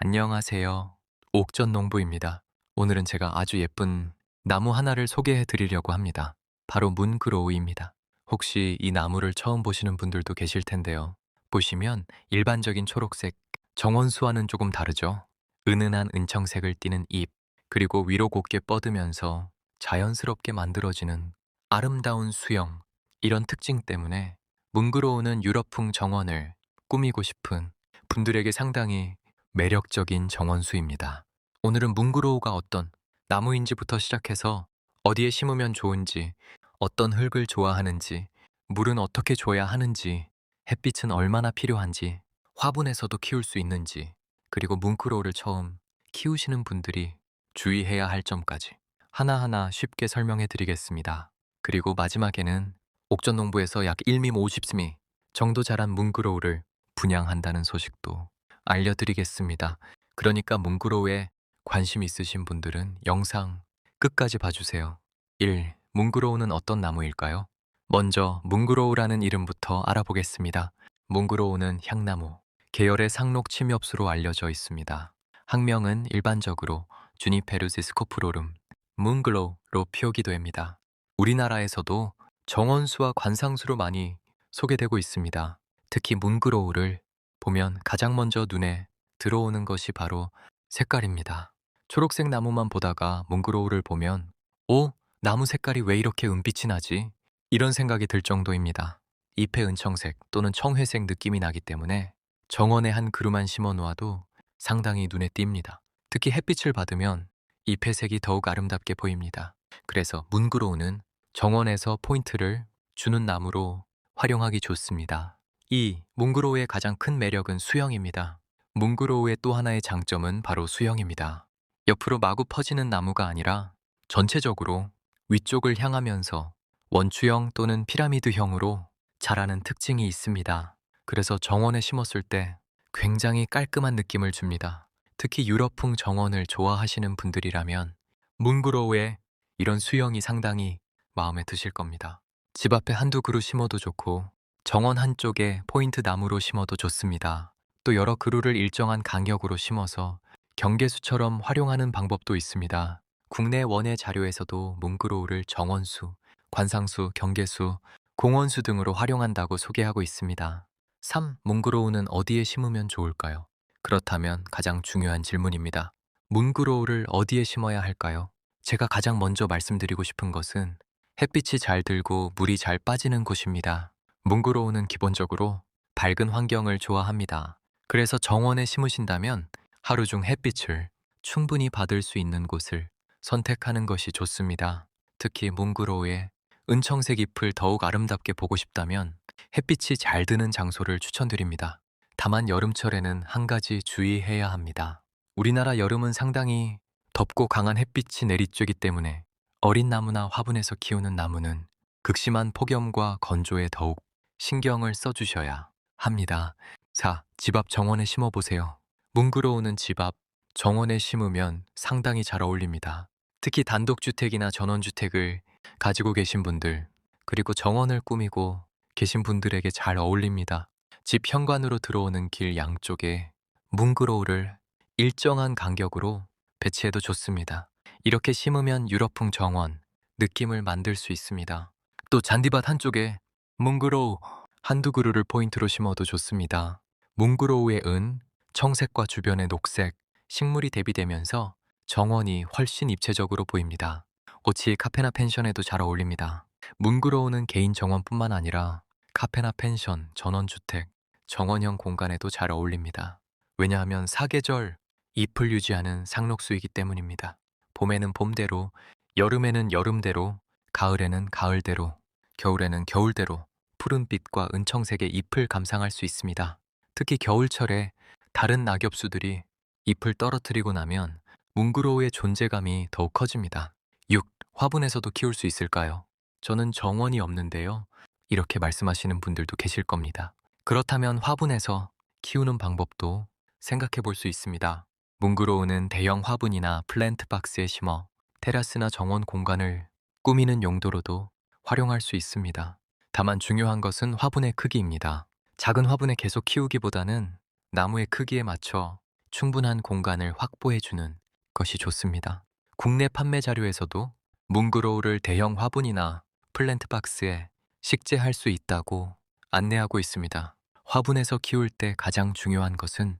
안녕하세요. 옥전농부입니다. 오늘은 제가 아주 예쁜 나무 하나를 소개해 드리려고 합니다. 바로 문그로우입니다. 혹시 이 나무를 처음 보시는 분들도 계실 텐데요. 보시면 일반적인 초록색, 정원수와는 조금 다르죠? 은은한 은청색을 띠는 잎, 그리고 위로 곧게 뻗으면서 자연스럽게 만들어지는 아름다운 수영, 이런 특징 때문에 문그로우는 유럽풍 정원을 꾸미고 싶은 분들에게 상당히 매력적인 정원수입니다. 오늘은 뭉그로우가 어떤 나무인지부터 시작해서 어디에 심으면 좋은지, 어떤 흙을 좋아하는지, 물은 어떻게 줘야 하는지, 햇빛은 얼마나 필요한지, 화분에서도 키울 수 있는지, 그리고 뭉그로우를 처음 키우시는 분들이 주의해야 할 점까지 하나하나 쉽게 설명해 드리겠습니다. 그리고 마지막에는 옥전농부에서 약 1미 50스미 정도 자란 뭉그로우를 분양한다는 소식도 알려드리겠습니다. 그러니까 뭉그로우에 관심 있으신 분들은 영상 끝까지 봐주세요. 1. 뭉그로우는 어떤 나무일까요? 먼저 뭉그로우라는 이름부터 알아보겠습니다. 뭉그로우는 향나무, 계열의 상록 침엽수로 알려져 있습니다. 학명은 일반적으로 주니페루스 스코프로름, 뭉글로우로 표기도 합니다. 우리나라에서도 정원수와 관상수로 많이 소개되고 있습니다. 특히 뭉그로우를 보면 가장 먼저 눈에 들어오는 것이 바로 색깔입니다. 초록색 나무만 보다가 뭉그로우를 보면 오, 나무 색깔이 왜 이렇게 은빛이 나지? 이런 생각이 들 정도입니다. 잎의 은청색 또는 청회색 느낌이 나기 때문에 정원에 한 그루만 심어 놓아도 상당히 눈에 띕니다. 특히 햇빛을 받으면 잎의 색이 더욱 아름답게 보입니다. 그래서 문그로우는 정원에서 포인트를 주는 나무로 활용하기 좋습니다. 2. 뭉그로우의 가장 큰 매력은 수영입니다. 뭉그로우의 또 하나의 장점은 바로 수영입니다. 옆으로 마구 퍼지는 나무가 아니라 전체적으로 위쪽을 향하면서 원추형 또는 피라미드형으로 자라는 특징이 있습니다. 그래서 정원에 심었을 때 굉장히 깔끔한 느낌을 줍니다. 특히 유럽풍 정원을 좋아하시는 분들이라면 뭉그로우의 이런 수영이 상당히 마음에 드실 겁니다. 집 앞에 한두 그루 심어도 좋고 정원 한쪽에 포인트 나무로 심어도 좋습니다. 또 여러 그루를 일정한 간격으로 심어서 경계수처럼 활용하는 방법도 있습니다. 국내 원예 자료에서도 뭉그로우를 정원수, 관상수, 경계수, 공원수 등으로 활용한다고 소개하고 있습니다. 3. 뭉그로우는 어디에 심으면 좋을까요? 그렇다면 가장 중요한 질문입니다. 뭉그로우를 어디에 심어야 할까요? 제가 가장 먼저 말씀드리고 싶은 것은 햇빛이 잘 들고 물이 잘 빠지는 곳입니다. 뭉그로우는 기본적으로 밝은 환경을 좋아합니다. 그래서 정원에 심으신다면 하루 중 햇빛을 충분히 받을 수 있는 곳을 선택하는 것이 좋습니다. 특히 뭉그로우의 은청색 잎을 더욱 아름답게 보고 싶다면 햇빛이 잘 드는 장소를 추천드립니다. 다만 여름철에는 한 가지 주의해야 합니다. 우리나라 여름은 상당히 덥고 강한 햇빛이 내리쬐기 때문에 어린 나무나 화분에서 키우는 나무는 극심한 폭염과 건조에 더욱 신경을 써주셔야 합니다. 4. 집 앞 정원에 심어보세요. 뭉그로우는 집 앞 정원에 심으면 상당히 잘 어울립니다. 특히 단독주택이나 전원주택을 가지고 계신 분들, 그리고 정원을 꾸미고 계신 분들에게 잘 어울립니다. 집 현관으로 들어오는 길 양쪽에 뭉그로우를 일정한 간격으로 배치해도 좋습니다. 이렇게 심으면 유럽풍 정원 느낌을 만들 수 있습니다. 또 잔디밭 한쪽에 뭉그로우 한두 그루를 포인트로 심어도 좋습니다. 뭉그로우의 은, 청색과 주변의 녹색, 식물이 대비되면서 정원이 훨씬 입체적으로 보입니다. 꽃이 카페나 펜션에도 잘 어울립니다. 뭉그로우는 개인 정원뿐만 아니라 카페나 펜션, 전원주택, 정원형 공간에도 잘 어울립니다. 왜냐하면 사계절 잎을 유지하는 상록수이기 때문입니다. 봄에는 봄대로, 여름에는 여름대로, 가을에는 가을대로, 겨울에는 겨울대로 푸른빛과 은청색의 잎을 감상할 수 있습니다. 특히 겨울철에 다른 낙엽수들이 잎을 떨어뜨리고 나면 뭉그로우의 존재감이 더욱 커집니다. 6. 화분에서도 키울 수 있을까요? 저는 정원이 없는데요. 이렇게 말씀하시는 분들도 계실 겁니다. 그렇다면 화분에서 키우는 방법도 생각해 볼 수 있습니다. 뭉그로우는 대형 화분이나 플랜트 박스에 심어 테라스나 정원 공간을 꾸미는 용도로도 활용할 수 있습니다. 다만 중요한 것은 화분의 크기입니다. 작은 화분에 계속 키우기보다는 나무의 크기에 맞춰 충분한 공간을 확보해주는 것이 좋습니다. 국내 판매 자료에서도 뭉그로우를 대형 화분이나 플랜트 박스에 식재할 수 있다고 안내하고 있습니다. 화분에서 키울 때 가장 중요한 것은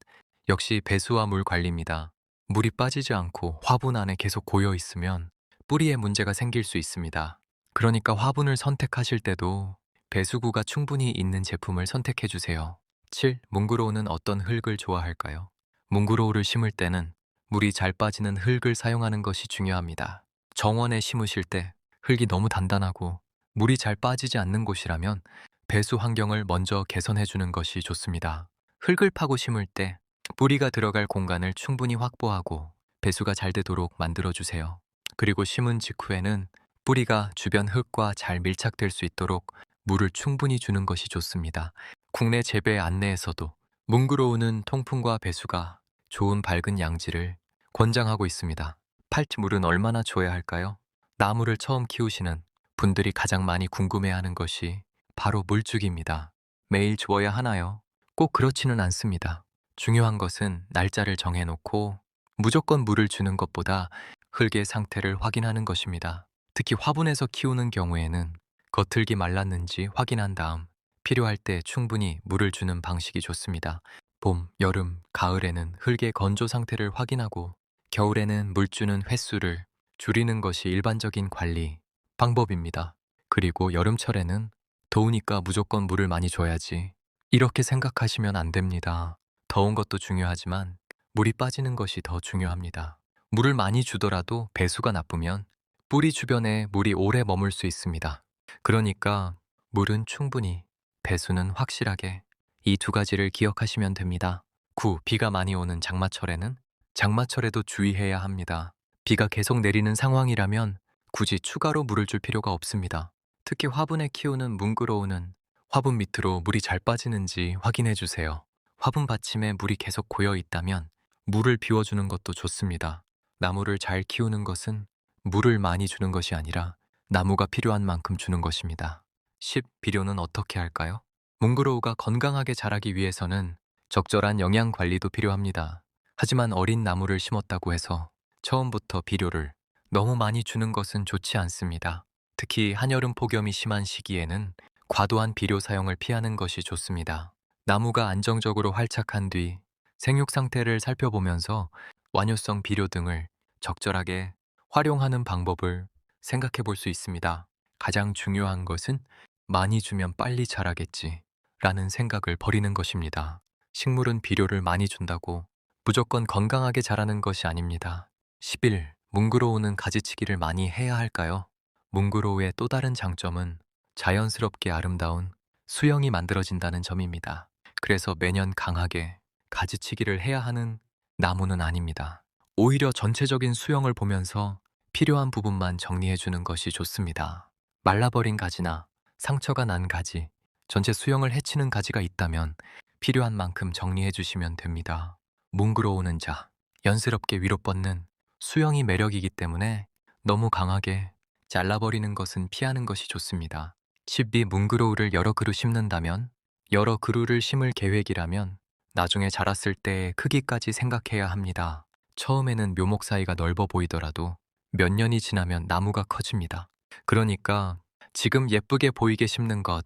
역시 배수와 물 관리입니다. 물이 빠지지 않고 화분 안에 계속 고여 있으면 뿌리에 문제가 생길 수 있습니다. 그러니까 화분을 선택하실 때도 배수구가 충분히 있는 제품을 선택해 주세요. 7. 뭉그로우는 어떤 흙을 좋아할까요? 뭉그로우를 심을 때는 물이 잘 빠지는 흙을 사용하는 것이 중요합니다. 정원에 심으실 때 흙이 너무 단단하고 물이 잘 빠지지 않는 곳이라면 배수 환경을 먼저 개선해 주는 것이 좋습니다. 흙을 파고 심을 때 뿌리가 들어갈 공간을 충분히 확보하고 배수가 잘 되도록 만들어 주세요. 그리고 심은 직후에는 뿌리가 주변 흙과 잘 밀착될 수 있도록 물을 충분히 주는 것이 좋습니다. 국내 재배 안내에서도 뭉그로우는 통풍과 배수가 좋은 밝은 양지를 권장하고 있습니다. 8. 물은 얼마나 줘야 할까요? 나무를 처음 키우시는 분들이 가장 많이 궁금해하는 것이 바로 물주기입니다. 매일 주어야 하나요? 꼭 그렇지는 않습니다. 중요한 것은 날짜를 정해놓고 무조건 물을 주는 것보다 흙의 상태를 확인하는 것입니다. 특히 화분에서 키우는 경우에는 겉흙이 말랐는지 확인한 다음 필요할 때 충분히 물을 주는 방식이 좋습니다. 봄, 여름, 가을에는 흙의 건조 상태를 확인하고 겨울에는 물 주는 횟수를 줄이는 것이 일반적인 관리 방법입니다. 그리고 여름철에는 더우니까 무조건 물을 많이 줘야지. 이렇게 생각하시면 안 됩니다. 더운 것도 중요하지만 물이 빠지는 것이 더 중요합니다. 물을 많이 주더라도 배수가 나쁘면 뿌리 주변에 물이 오래 머물 수 있습니다. 그러니까 물은 충분히, 배수는 확실하게 이 두 가지를 기억하시면 됩니다. 9. 비가 많이 오는 장마철에는 장마철에도 주의해야 합니다. 비가 계속 내리는 상황이라면 굳이 추가로 물을 줄 필요가 없습니다. 특히 화분에 키우는 뭉그로우는 화분 밑으로 물이 잘 빠지는지 확인해 주세요. 화분 받침에 물이 계속 고여 있다면 물을 비워주는 것도 좋습니다. 나무를 잘 키우는 것은 물을 많이 주는 것이 아니라 나무가 필요한 만큼 주는 것입니다. 10. 비료는 어떻게 할까요? 뭉그로우가 건강하게 자라기 위해서는 적절한 영양 관리도 필요합니다. 하지만 어린 나무를 심었다고 해서 처음부터 비료를 너무 많이 주는 것은 좋지 않습니다. 특히 한여름 폭염이 심한 시기에는 과도한 비료 사용을 피하는 것이 좋습니다. 나무가 안정적으로 활착한 뒤 생육 상태를 살펴보면서 완효성 비료 등을 적절하게 활용하는 방법을 생각해 볼 수 있습니다. 가장 중요한 것은 많이 주면 빨리 자라겠지 라는 생각을 버리는 것입니다. 식물은 비료를 많이 준다고 무조건 건강하게 자라는 것이 아닙니다. 11. 뭉그로우는 가지치기를 많이 해야 할까요? 뭉그로우의 또 다른 장점은 자연스럽게 아름다운 수영이 만들어진다는 점입니다. 그래서 매년 강하게 가지치기를 해야 하는 나무는 아닙니다. 오히려 전체적인 수영을 보면서 필요한 부분만 정리해주는 것이 좋습니다. 말라버린 가지나 상처가 난 가지, 전체 수영을 해치는 가지가 있다면 필요한 만큼 정리해주시면 됩니다. 뭉그러오는 자, 연스럽게 위로 뻗는 수영이 매력이기 때문에 너무 강하게 잘라버리는 것은 피하는 것이 좋습니다. 12. 뭉그로우를 여러 그루 심는다면, 여러 그루를 심을 계획이라면 나중에 자랐을 때의 크기까지 생각해야 합니다. 처음에는 묘목 사이가 넓어 보이더라도 몇 년이 지나면 나무가 커집니다. 그러니까 지금 예쁘게 보이게 심는 것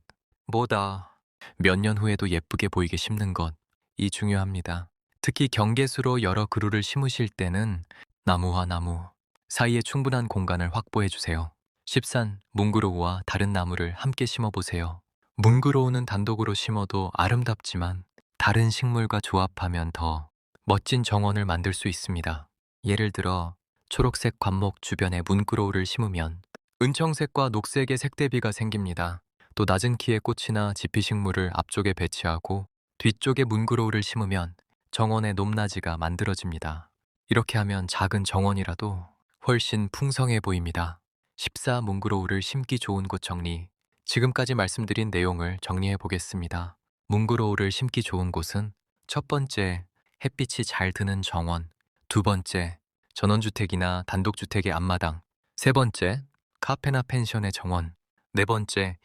보다 몇 년 후에도 예쁘게 보이게 심는 것이 중요합니다. 특히 경계수로 여러 그루를 심으실 때는 나무와 나무 사이에 충분한 공간을 확보해 주세요. 13. 뭉그로우와 다른 나무를 함께 심어보세요. 뭉그로우는 단독으로 심어도 아름답지만 다른 식물과 조합하면 더 멋진 정원을 만들 수 있습니다. 예를 들어 초록색 관목 주변에 뭉그로우를 심으면 은청색과 녹색의 색대비가 생깁니다. 또 낮은 키의 꽃이나 지피식물을 앞쪽에 배치하고 뒤쪽에 뭉그로우를 심으면 정원의 높낮이가 만들어집니다. 이렇게 하면 작은 정원이라도 훨씬 풍성해 보입니다. 14. 뭉그로우를 심기 좋은 곳 정리. 지금까지 말씀드린 내용을 정리해 보겠습니다. 뭉그로우를 심기 좋은 곳은 첫 번째, 햇빛이 잘 드는 정원. 두 번째, 전원주택이나 단독주택의 앞마당. 세 번째, 카페나 펜션의 정원. 네 번째,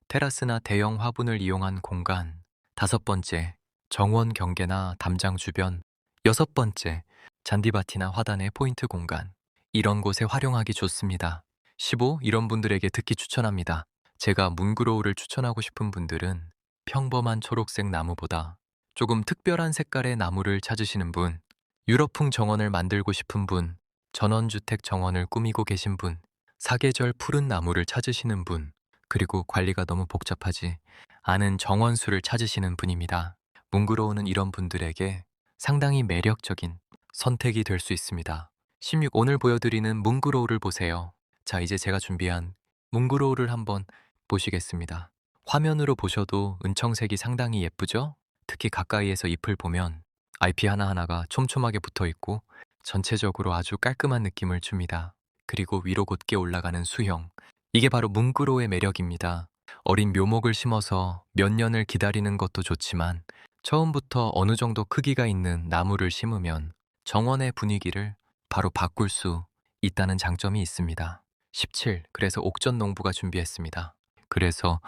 테라스나 대형 화분을 이용한 공간. 다섯 번째, 정원 경계나 담장 주변. 여섯 번째, 잔디밭이나 화단의 포인트 공간. 이런 곳에 활용하기 좋습니다. 15. 이런 분들에게 특히 추천합니다. 제가 문그로우를 추천하고 싶은 분들은 평범한 초록색 나무보다 조금 특별한 색깔의 나무를 찾으시는 분, 유럽풍 정원을 만들고 싶은 분, 전원주택 정원을 꾸미고 계신 분, 사계절 푸른 나무를 찾으시는 분, 그리고 관리가 너무 복잡하지 않은 정원수를 찾으시는 분입니다. 문그로우는 이런 분들에게 상당히 매력적인 선택이 될 수 있습니다. 16. 오늘 보여드리는 문그로우를 보세요. 자, 이제 제가 준비한 문그로우를 한번 보시겠습니다. 화면으로 보셔도 은청색이 상당히 예쁘죠? 특히 가까이에서 잎을 보면 잎이 하나하나가 촘촘하게 붙어 있고 전체적으로 아주 깔끔한 느낌을 줍니다. 그리고 위로 곧게 올라가는 수형. 이게 바로 문그로우의 매력입니다. 어린 묘목을 심어서 몇 년을 기다리는 것도 좋지만 처음부터 어느 정도 크기가 있는 나무를 심으면 정원의 분위기를 바로 바꿀 수 있다는 장점이 있습니다. 17. 그래서 옥전 농부가 준비했습니다. 그래서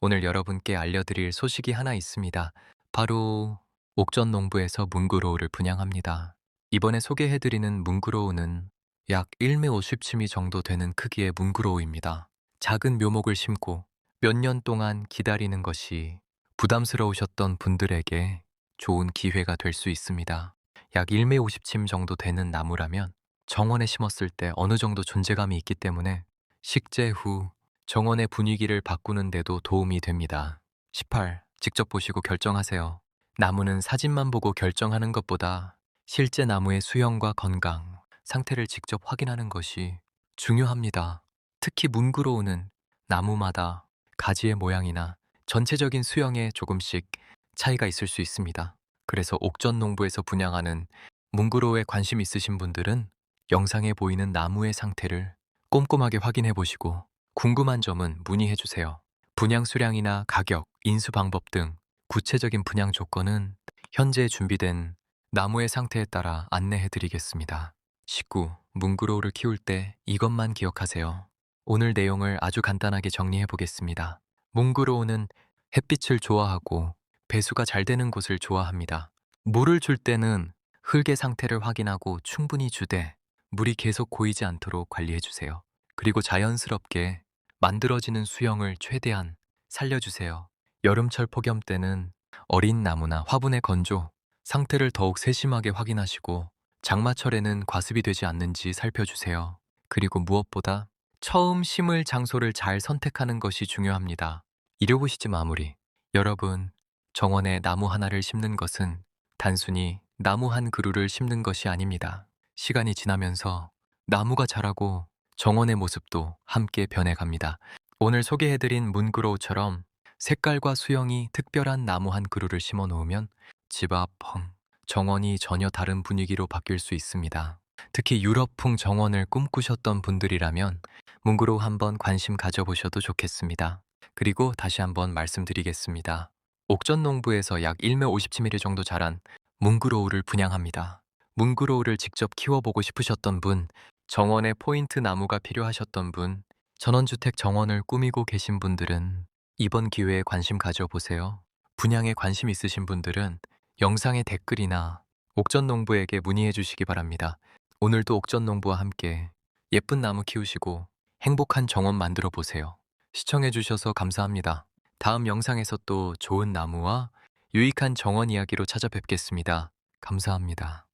오늘 여러분께 알려드릴 소식이 하나 있습니다. 바로 옥전 농부에서 문그로우를 분양합니다. 이번에 소개해드리는 문그로우는 약 1m 50cm 정도 되는 크기의 문그로우입니다. 작은 묘목을 심고 몇 년 동안 기다리는 것이 부담스러우셨던 분들에게 좋은 기회가 될 수 있습니다. 약 1m 50cm 정도 되는 나무라면 정원에 심었을 때 어느 정도 존재감이 있기 때문에 식재 후 정원의 분위기를 바꾸는 데도 도움이 됩니다. 18. 직접 보시고 결정하세요. 나무는 사진만 보고 결정하는 것보다 실제 나무의 수형과 건강, 상태를 직접 확인하는 것이 중요합니다. 특히 문그로우는 나무마다 가지의 모양이나 전체적인 수형에 조금씩 차이가 있을 수 있습니다. 그래서 옥전 농부에서 분양하는 문그로우에 관심 있으신 분들은 영상에 보이는 나무의 상태를 꼼꼼하게 확인해 보시고 궁금한 점은 문의해 주세요. 분양 수량이나 가격, 인수 방법 등 구체적인 분양 조건은 현재 준비된 나무의 상태에 따라 안내해 드리겠습니다. 19. 문그로우를 키울 때 이것만 기억하세요. 오늘 내용을 아주 간단하게 정리해 보겠습니다. 문그로우는 햇빛을 좋아하고 배수가 잘 되는 곳을 좋아합니다. 물을 줄 때는 흙의 상태를 확인하고 충분히 주되 물이 계속 고이지 않도록 관리해 주세요. 그리고 자연스럽게 만들어지는 수형을 최대한 살려주세요. 여름철 폭염 때는 어린 나무나 화분의 건조 상태를 더욱 세심하게 확인하시고 장마철에는 과습이 되지 않는지 살펴주세요. 그리고 무엇보다 처음 심을 장소를 잘 선택하는 것이 중요합니다. 이려보시지 마무리. 여러분, 정원에 나무 하나를 심는 것은 단순히 나무 한 그루를 심는 것이 아닙니다. 시간이 지나면서 나무가 자라고 정원의 모습도 함께 변해갑니다. 오늘 소개해드린 문그로우처럼 색깔과 수형이 특별한 나무 한 그루를 심어 놓으면 집 앞, 정원이 전혀 다른 분위기로 바뀔 수 있습니다. 특히 유럽풍 정원을 꿈꾸셨던 분들이라면 문그로우 한번 관심 가져보셔도 좋겠습니다. 그리고 다시 한번 말씀드리겠습니다. 옥전 농부에서 약 1m 50cm 정도 자란 문그로우를 분양합니다. 문그로우를 직접 키워보고 싶으셨던 분, 정원에 포인트 나무가 필요하셨던 분, 전원주택 정원을 꾸미고 계신 분들은 이번 기회에 관심 가져보세요. 분양에 관심 있으신 분들은 영상의 댓글이나 옥전 농부에게 문의해 주시기 바랍니다. 오늘도 옥전 농부와 함께 예쁜 나무 키우시고 행복한 정원 만들어 보세요. 시청해 주셔서 감사합니다. 다음 영상에서 또 좋은 나무와 유익한 정원 이야기로 찾아뵙겠습니다. 감사합니다.